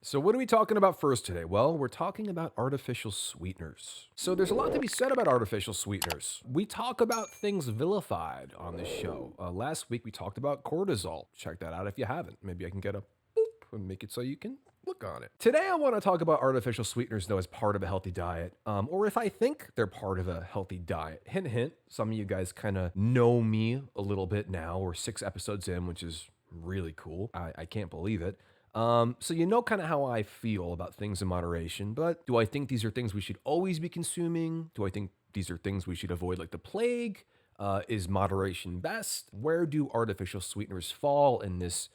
So, what are we talking about first today? Well, we're talking about artificial sweeteners. So, there's a lot to be said about artificial sweeteners. We talk about things vilified on this show. Last week, we talked about cortisol. Check that out if you haven't. Maybe I can get a boop and make it so you can look on it. Today, I want to talk about artificial sweeteners, though, as part of a healthy diet, or if I think they're part of a healthy diet. Hint, hint, some of you guys kind of know me a little bit now. We're 6 episodes in, which is really cool. I can't believe it. So you know kind of how I feel about things in moderation, but do I think these are things we should always be consuming? Do I think these are things we should avoid like the plague? Is moderation best? Where do artificial sweeteners fall in this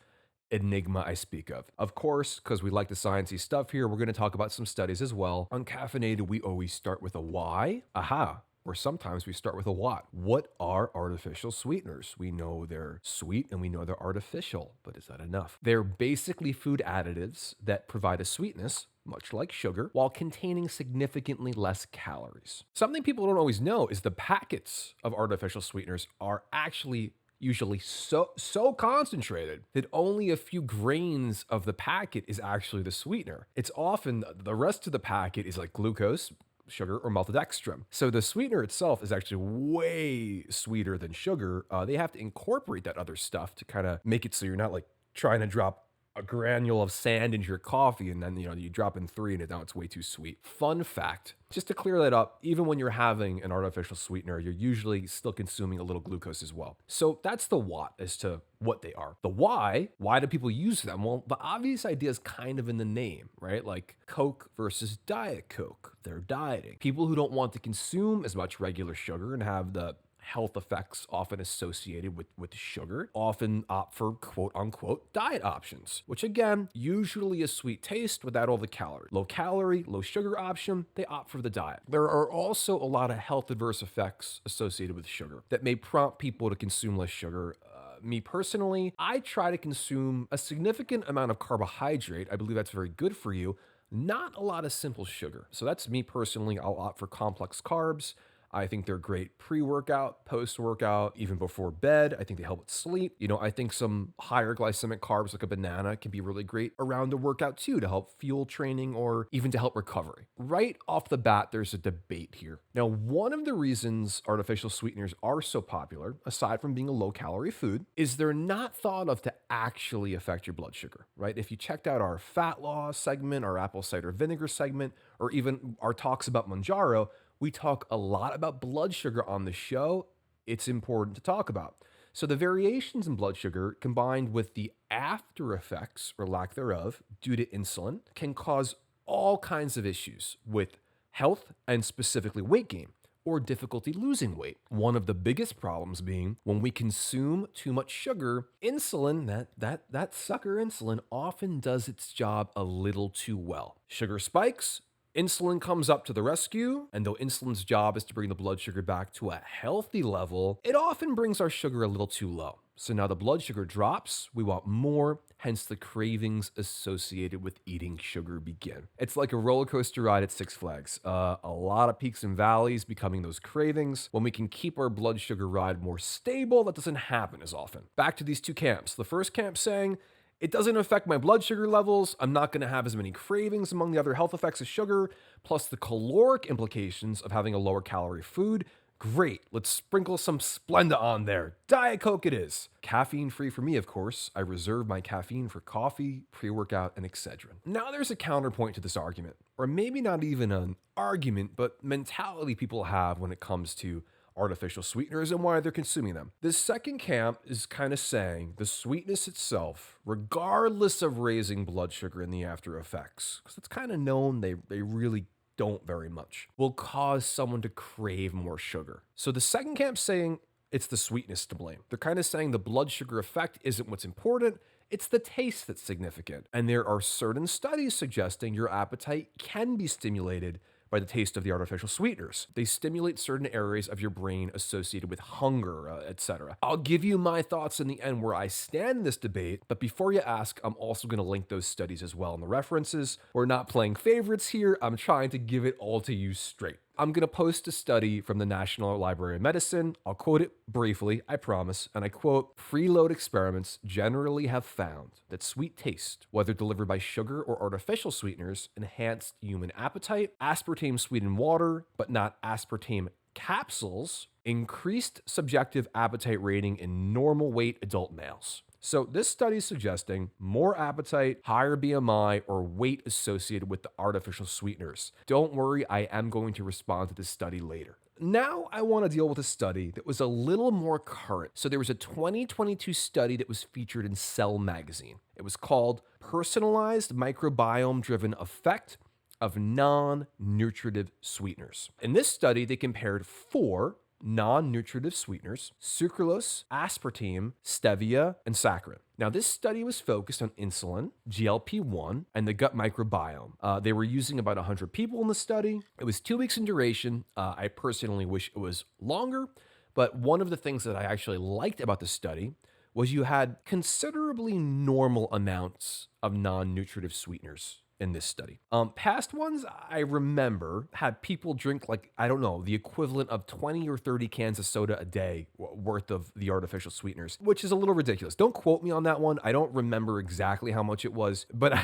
enigma I speak of? Of course, because we like the sciencey stuff here, we're going to talk about some studies as well. Uncaffeinated, we always start with a why. Aha. Or sometimes we start with a what. What are artificial sweeteners? We know they're sweet and we know they're artificial, but is that enough? They're basically food additives that provide a sweetness, much like sugar, while containing significantly less calories. Something people don't always know is the packets of artificial sweeteners are actually usually so concentrated that only a few grains of the packet is actually the sweetener. It's often the rest of the packet is like glucose, sugar, or maltodextrin. So the sweetener itself is actually way sweeter than sugar. They have to incorporate that other stuff to kind of make it so you're not like trying to drop a granule of sand into your coffee and then you drop in three and now it's way too sweet. Fun fact, just to clear that up, even when you're having an artificial sweetener, you're usually still consuming a little glucose as well. So that's the what as to what they are. The why do people use them? Well, the obvious idea is kind of in the name, right? Like Coke versus Diet Coke. They're dieting. People who don't want to consume as much regular sugar and have the health effects often associated with sugar often opt for quote unquote diet options, which again, usually a sweet taste without all the calories. Low calorie, low sugar option, they opt for the diet. There are also a lot of health adverse effects associated with sugar that may prompt people to consume less sugar. Me personally, I try to consume a significant amount of carbohydrate. I believe that's very good for you. Not a lot of simple sugar. So that's me personally. I'll opt for complex carbs. I think they're great pre-workout, post-workout, even before bed. I think they help with sleep. I think some higher glycemic carbs like a banana can be really great around a workout too to help fuel training or even to help recovery. Right off the bat, there's a debate here. Now, one of the reasons artificial sweeteners are so popular, aside from being a low-calorie food, is they're not thought of to actually affect your blood sugar, right? If you checked out our fat loss segment, our apple cider vinegar segment, or even our talks about Manjaro, we talk a lot about blood sugar on the show. It's important to talk about. So the variations in blood sugar combined with the after effects or lack thereof due to insulin can cause all kinds of issues with health and specifically weight gain or difficulty losing weight. One of the biggest problems being when we consume too much sugar, insulin, that sucker insulin often does its job a little too well. Sugar spikes, insulin comes up to the rescue, and though insulin's job is to bring the blood sugar back to a healthy level, it often brings our sugar a little too low. So now the blood sugar drops, we want more, hence the cravings associated with eating sugar begin. It's like a roller coaster ride at Six Flags. A lot of peaks and valleys becoming those cravings. When we can keep our blood sugar ride more stable, that doesn't happen as often. Back to these two camps. The first camp saying, it doesn't affect my blood sugar levels. I'm not going to have as many cravings among the other health effects of sugar, plus the caloric implications of having a lower calorie food. Great, let's sprinkle some Splenda on there. Diet Coke it is. Caffeine free for me, of course. I reserve my caffeine for coffee, pre-workout, and Excedrin. Now there's a counterpoint to this argument, or maybe not even an argument, but mentality people have when it comes to artificial sweeteners and why they're consuming them. This second camp is kind of saying the sweetness itself, regardless of raising blood sugar and the after effects, because it's kind of known they really don't very much, will cause someone to crave more sugar. So the second camp saying it's the sweetness to blame. They're kind of saying the blood sugar effect isn't what's important, it's the taste that's significant. And there are certain studies suggesting your appetite can be stimulated by the taste of the artificial sweeteners. They stimulate certain areas of your brain associated with hunger, etc. I'll give you my thoughts in the end where I stand in this debate, but before you ask, I'm also going to link those studies as well in the references. We're not playing favorites here. I'm trying to give it all to you straight. I'm going to post a study from the National Library of Medicine. I'll quote it briefly, I promise. And I quote, "Freeload experiments generally have found that sweet taste, whether delivered by sugar or artificial sweeteners, enhanced human appetite. Aspartame sweetened water, but not aspartame capsules, increased subjective appetite rating in normal weight adult males." So this study is suggesting more appetite, higher BMI, or weight associated with the artificial sweeteners. Don't worry, I am going to respond to this study later. Now I want to deal with a study that was a little more current. So there was a 2022 study that was featured in Cell magazine. It was called "Personalized Microbiome Driven Effect of Non-Nutritive Sweeteners." In this study, they compared 4 non-nutritive sweeteners: sucralose, aspartame, stevia, and saccharin. Now, this study was focused on insulin, GLP-1, and the gut microbiome. They were using about 100 people in the study. It was 2 weeks in duration. I personally wish it was longer, but one of the things that I actually liked about the study was you had considerably normal amounts of non-nutritive sweeteners in this study. Past ones I remember had people drink, like, I don't know, the equivalent of 20 or 30 cans of soda a day worth of the artificial sweeteners, which is a little ridiculous. Don't quote me on that one. I don't remember exactly how much it was, but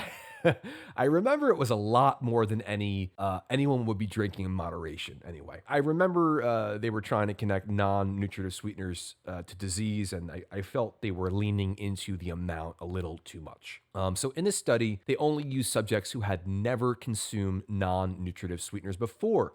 I remember it was a lot more than anyone would be drinking in moderation anyway. I remember they were trying to connect non-nutritive sweeteners to disease, and I felt they were leaning into the amount a little too much. So in this study, they only used subjects who had never consumed non-nutritive sweeteners before.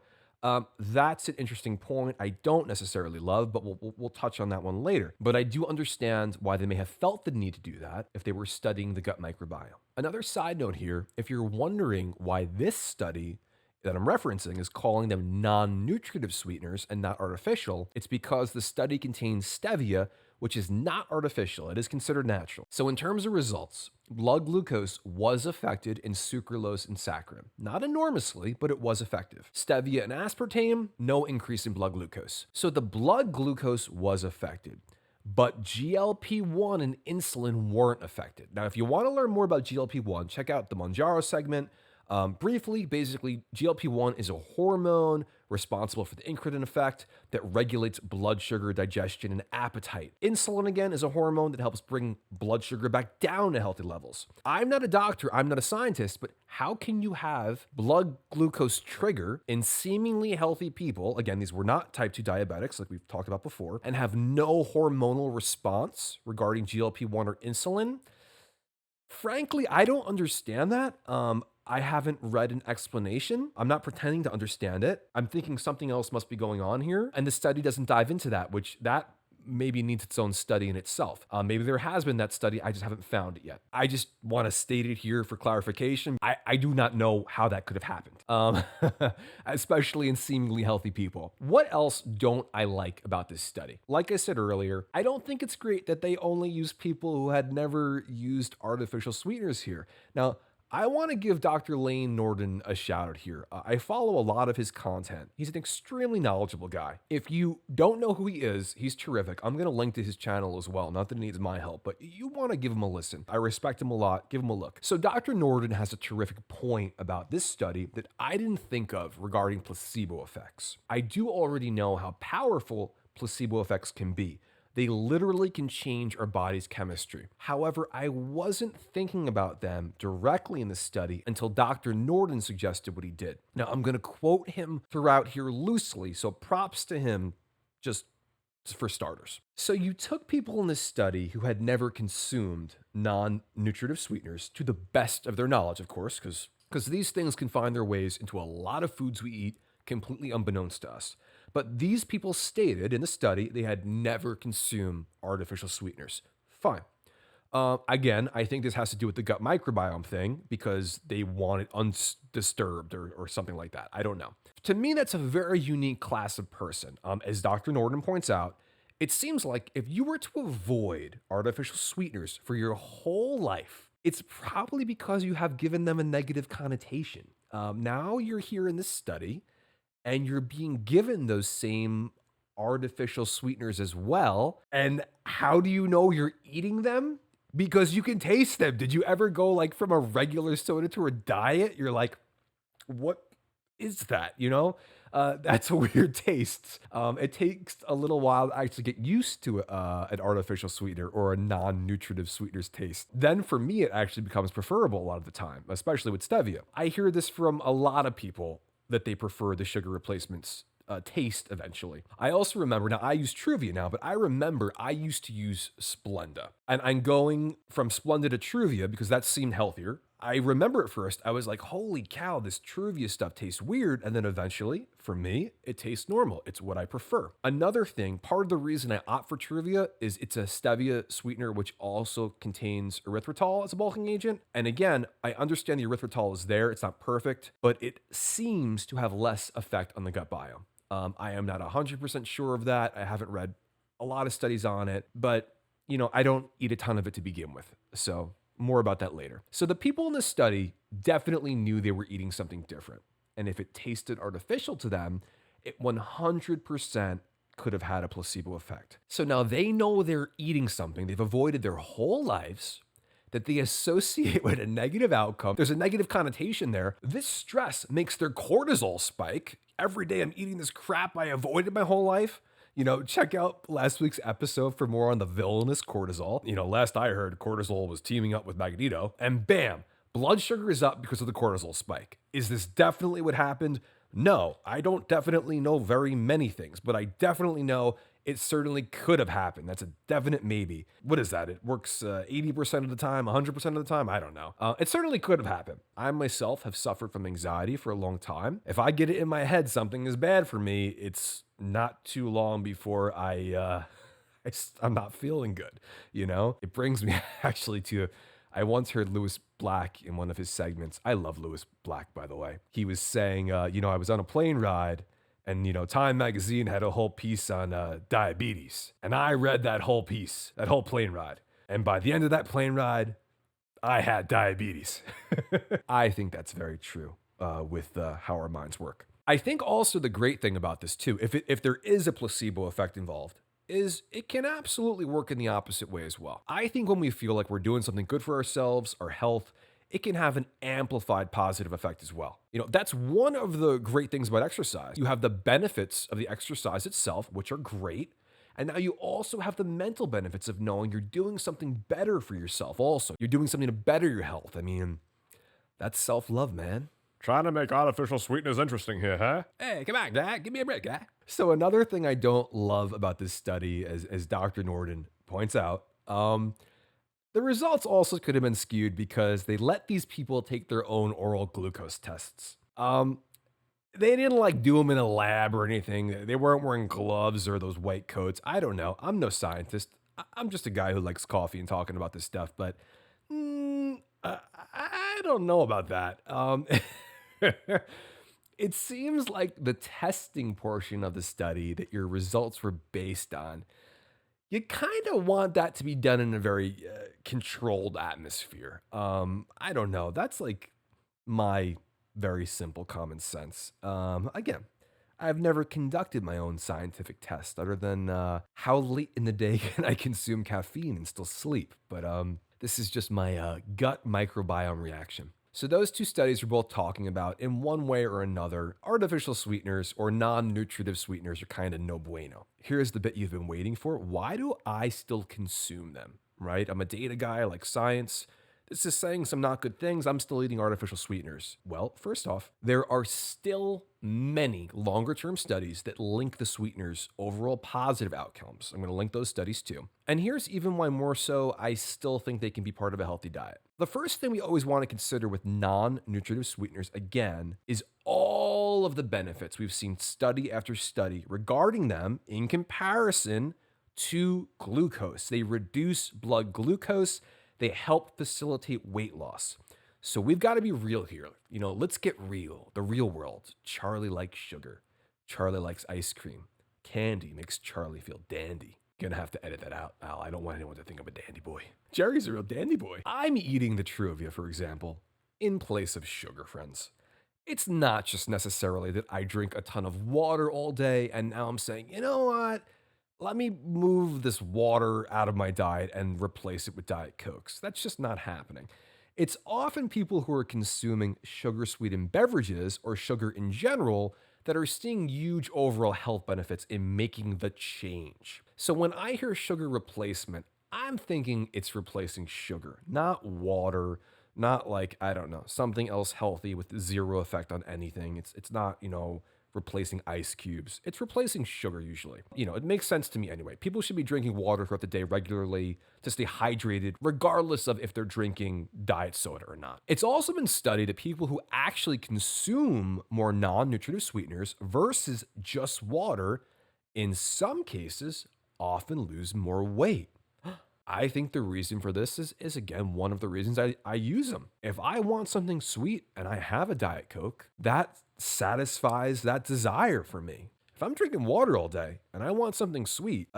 That's an interesting point I don't necessarily love, but we'll touch on that one later. But I do understand why they may have felt the need to do that if they were studying the gut microbiome. Another side note here, if you're wondering why this study that I'm referencing is calling them non-nutritive sweeteners and not artificial, it's because the study contains stevia, which is not artificial. It is considered natural. So in terms of results, blood glucose was affected in sucralose and saccharin. Not enormously, but it was effective. Stevia and aspartame, no increase in blood glucose. So the blood glucose was affected, but GLP-1 and insulin weren't affected. Now, if you want to learn more about GLP-1, check out the Monjaro segment. Briefly, basically, GLP-1 is a hormone responsible for the incretin effect that regulates blood sugar, digestion, and appetite. Insulin, again, is a hormone that helps bring blood sugar back down to healthy levels. I'm not a doctor, I'm not a scientist, but how can you have blood glucose trigger in seemingly healthy people, again, these were not type 2 diabetics like we've talked about before, and have no hormonal response regarding GLP-1 or insulin? Frankly, I don't understand that. I haven't read an explanation. I'm not pretending to understand it. I'm thinking something else must be going on here. And the study doesn't dive into that, which that maybe needs its own study in itself. Maybe there has been that study. I just haven't found it yet. I just want to state it here for clarification. I do not know how that could have happened, especially in seemingly healthy people. What else don't I like about this study? Like I said earlier, I don't think it's great that they only use people who had never used artificial sweeteners here. Now, I want to give Dr. LAYNE Norton a shout out here. I follow a lot of his content. He's an extremely knowledgeable guy. If you don't know who he is, he's terrific. I'm going to link to his channel as well. Not that he needs my help, but you want to give him a listen. I respect him a lot. Give him a look. So Dr. Norton has a terrific point about this study that I didn't think of regarding placebo effects. I do already know how powerful placebo effects can be. They literally can change our body's chemistry. However, I wasn't thinking about them directly in the study until Dr. Norton suggested what he did. Now, I'm going to quote him throughout here loosely, so props to him just for starters. So you took people in this study who had never consumed non-nutritive sweeteners, to the best of their knowledge, of course, because these things can find their ways into a lot of foods we eat, completely unbeknownst to us. But these people stated in the study they had never consumed artificial sweeteners. Fine. Again, I think this has to do with the gut microbiome thing because they want it undisturbed or something like that. I don't know. To me, that's a very unique class of person. As Dr. Norton points out, it seems like if you were to avoid artificial sweeteners for your whole life, it's probably because you have given them a negative connotation. Now you're here in this study, and you're being given those same artificial sweeteners as well. And how do you know you're eating them? Because you can taste them. Did you ever go like from a regular soda to a diet? You're like, what is that, you know? That's a weird taste. It takes a little while to actually get used to an artificial sweetener or a non-nutritive sweetener's taste. Then for me, it actually becomes preferable a lot of the time, especially with stevia. I hear this from a lot of people that they prefer the sugar replacements taste eventually. I also remember, now I use Truvia now, but I remember I used to use Splenda. And I'm going from Splenda to Truvia because that seemed healthier. I remember at first, I was like, holy cow, this Truvia stuff tastes weird. And then eventually, for me, it tastes normal. It's what I prefer. Another thing, part of the reason I opt for Truvia is it's a stevia sweetener, which also contains erythritol as a bulking agent. And again, I understand the erythritol is there. It's not perfect, but it seems to have less effect on the gut biome. I am not 100% sure of that. I haven't read a lot of studies on it, but I don't eat a ton of it to begin with. So more about that later. So the people in this study definitely knew they were eating something different. And if it tasted artificial to them, it 100% could have had a placebo effect. So now they know they're eating something they've avoided their whole lives, that they associate with a negative outcome. There's a negative connotation there. This stress makes their cortisol spike. Every day I'm eating this crap I avoided my whole life. Check out last week's episode for more on the villainous cortisol. Last I heard, cortisol was teaming up with Magneto, and bam, blood sugar is up because of the cortisol spike. Is this definitely what happened? No, I don't definitely know very many things, but I definitely know it certainly could have happened. That's a definite maybe. What is that? It works 80% of the time, 100% of the time? I don't know. It certainly could have happened. I myself have suffered from anxiety for a long time. If I get it in my head something is bad for me, it's not too long before I'm not feeling good. It brings me actually to, I once heard Lewis Black in one of his segments. I love Lewis Black, by the way. He was saying, I was on a plane ride and, Time magazine had a whole piece on diabetes. And I read that whole piece, that whole plane ride. And by the end of that plane ride, I had diabetes. I think that's very true with how our minds work. I think also the great thing about this too, if there is a placebo effect involved, is it can absolutely work in the opposite way as well. I think when we feel like we're doing something good for ourselves, our health, it can have an amplified positive effect as well. That's one of the great things about exercise. You have the benefits of the exercise itself, which are great. And now you also have the mental benefits of knowing you're doing something better for yourself also. You're doing something to better your health. I mean, that's self-love, man. Trying to make artificial sweeteners interesting here, huh? Hey, come on, Dad. Give me a break, guy. So another thing I don't love about this study, as Dr. Norton points out, the results also could have been skewed because they let these people take their own oral glucose tests. They didn't do them in a lab or anything. They weren't wearing gloves or those white coats. I don't know. I'm no scientist. I'm just a guy who likes coffee and talking about this stuff, but I don't know about that. It seems like the testing portion of the study that your results were based on, you kind of want that to be done in a very controlled atmosphere. I don't know. That's my very simple common sense. Again, I've never conducted my own scientific test other than how late in the day can I consume caffeine and still sleep. But this is just my gut microbiome reaction. So those two studies are both talking about, in one way or another, artificial sweeteners or non-nutritive sweeteners are kind of no bueno. Here's the bit you've been waiting for. Why do I still consume them, right? I'm a data guy, I like science. This is saying some not good things. I'm still eating artificial sweeteners. Well, first off, there are still many longer-term studies that link the sweeteners' overall positive outcomes. I'm going to link those studies too. And here's even why more so I still think they can be part of a healthy diet. The first thing we always want to consider with non-nutritive sweeteners, again, is all of the benefits we've seen study after study regarding them in comparison to glucose. They reduce blood glucose. They help facilitate weight loss. So we've got to be real here. Let's get real. The real world. Charlie likes sugar. Charlie likes ice cream. Candy makes Charlie feel dandy. Gonna have to edit that out, Al. I don't want anyone to think I'm a dandy boy. Jerry's a real dandy boy. I'm eating the Truvia, for example, in place of sugar, friends. It's not just necessarily that I drink a ton of water all day and now I'm saying, you know what? Let me move this water out of my diet and replace it with Diet Cokes. That's just not happening. It's often people who are consuming sugar sweetened beverages or sugar in general that are seeing huge overall health benefits in making the change. So when I hear sugar replacement, I'm thinking it's replacing sugar, not water, not like, I don't know, something else healthy with zero effect on anything. It's not, replacing ice cubes. It's replacing sugar usually. It makes sense to me anyway. People should be drinking water throughout the day regularly to stay hydrated, regardless of if they're drinking diet soda or not. It's also been studied that people who actually consume more non-nutritive sweeteners versus just water, in some cases, often lose more weight. I think the reason for this is again one of the reasons I use them. If I want something sweet and I have a Diet Coke, that satisfies that desire for me. If I'm drinking water all day and I want something sweet,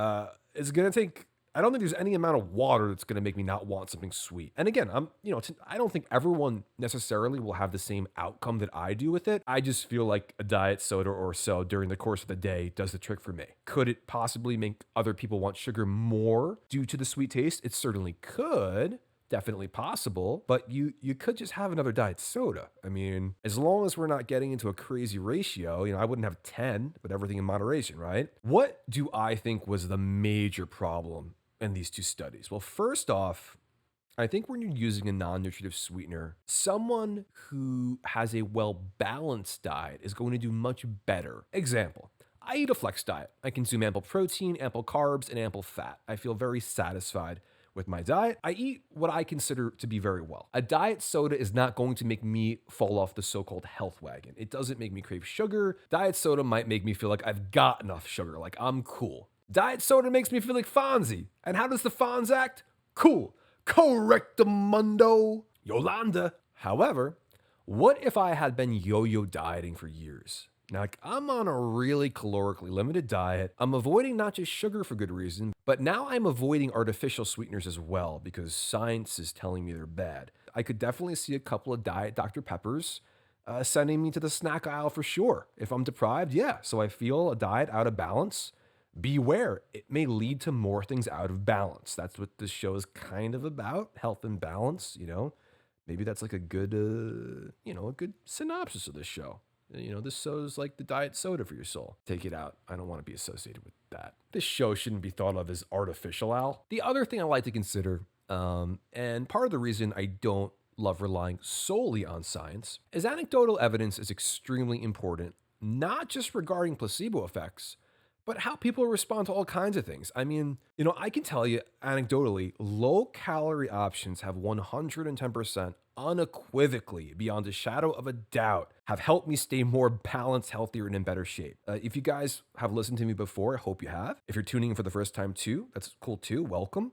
it's gonna take. I don't think there's any amount of water that's gonna make me not want something sweet. And again, I don't think everyone necessarily will have the same outcome that I do with it. I just feel like a diet soda or so during the course of the day does the trick for me. Could it possibly make other people want sugar more due to the sweet taste? It certainly could. Definitely possible, but you could just have another diet soda. I mean, as long as we're not getting into a crazy ratio, I wouldn't have 10, but everything in moderation, right? What do I think was the major problem in these two studies? Well, first off, I think when you're using a non-nutritive sweetener, someone who has a well-balanced diet is going to do much better. Example, I eat a flex diet. I consume ample protein, ample carbs, and ample fat. I feel very satisfied with my diet. I eat what I consider to be very well. A diet soda is not going to make me fall off the so-called health wagon. It doesn't make me crave sugar. Diet soda might make me feel like I've got enough sugar, like I'm cool. Diet soda makes me feel like Fonzie. And how does the Fonz act? Cool. Correctamundo. Yolanda. However, what if I had been yo-yo dieting for years? Now, I'm on a really calorically limited diet. I'm avoiding not just sugar for good reason, but now I'm avoiding artificial sweeteners as well because science is telling me they're bad. I could definitely see a couple of Diet Dr. Peppers sending me to the snack aisle for sure. If I'm deprived, yeah. So I feel a diet out of balance. Beware, it may lead to more things out of balance. That's what this show is kind of about, health and balance. Maybe that's like a good, a good synopsis of this show. This show's like the diet soda for your soul. Take it out. I don't want to be associated with that. This show shouldn't be thought of as artificial, Al. The other thing I like to consider, and part of the reason I don't love relying solely on science, is anecdotal evidence is extremely important, not just regarding placebo effects, but how people respond to all kinds of things. I mean, I can tell you anecdotally, low calorie options have 110% unequivocally, beyond a shadow of a doubt, have helped me stay more balanced, healthier, and in better shape. If you guys have listened to me before, I hope you have. If you're tuning in for the first time too, that's cool too. Welcome.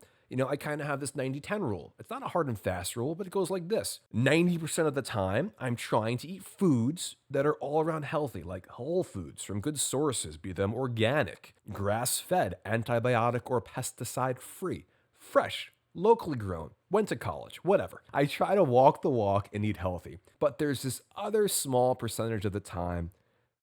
I kind of have this 90-10 rule. It's not a hard and fast rule, but it goes like this. 90% of the time, I'm trying to eat foods that are all around healthy, like whole foods from good sources, be them organic, grass-fed, antibiotic or pesticide-free, fresh, locally grown, went to college, whatever. I try to walk the walk and eat healthy, but there's this other small percentage of the time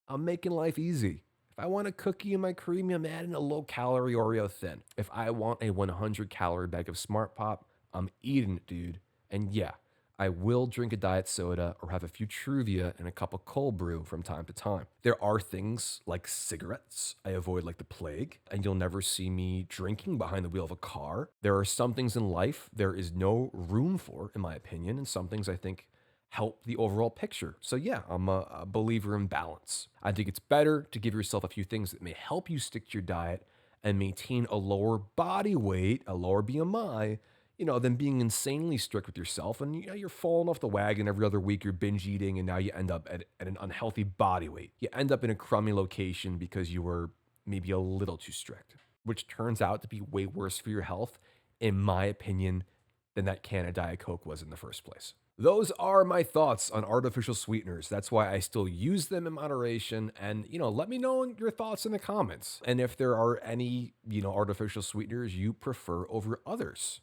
I'm making life easy. If I want a cookie in my creamy, I'm adding a low-calorie Oreo Thin. If I want a 100-calorie bag of Smart Pop, I'm eating it, dude. And yeah, I will drink a diet soda or have a few Truvia and a cup of cold brew from time to time. There are things like cigarettes I avoid like the plague, and you'll never see me drinking behind the wheel of a car. There are some things in life there is no room for, in my opinion, and some things I think help the overall picture. So yeah, I'm a believer in balance. I think it's better to give yourself a few things that may help you stick to your diet and maintain a lower body weight, a lower BMI, than being insanely strict with yourself. And you're falling off the wagon every other week, you're binge eating, and now you end up at an unhealthy body weight. You end up in a crummy location because you were maybe a little too strict, which turns out to be way worse for your health, in my opinion, than that can of Diet Coke was in the first place. Those are my thoughts on artificial sweeteners. That's why I still use them in moderation. And, let me know your thoughts in the comments. And if there are any, artificial sweeteners you prefer over others.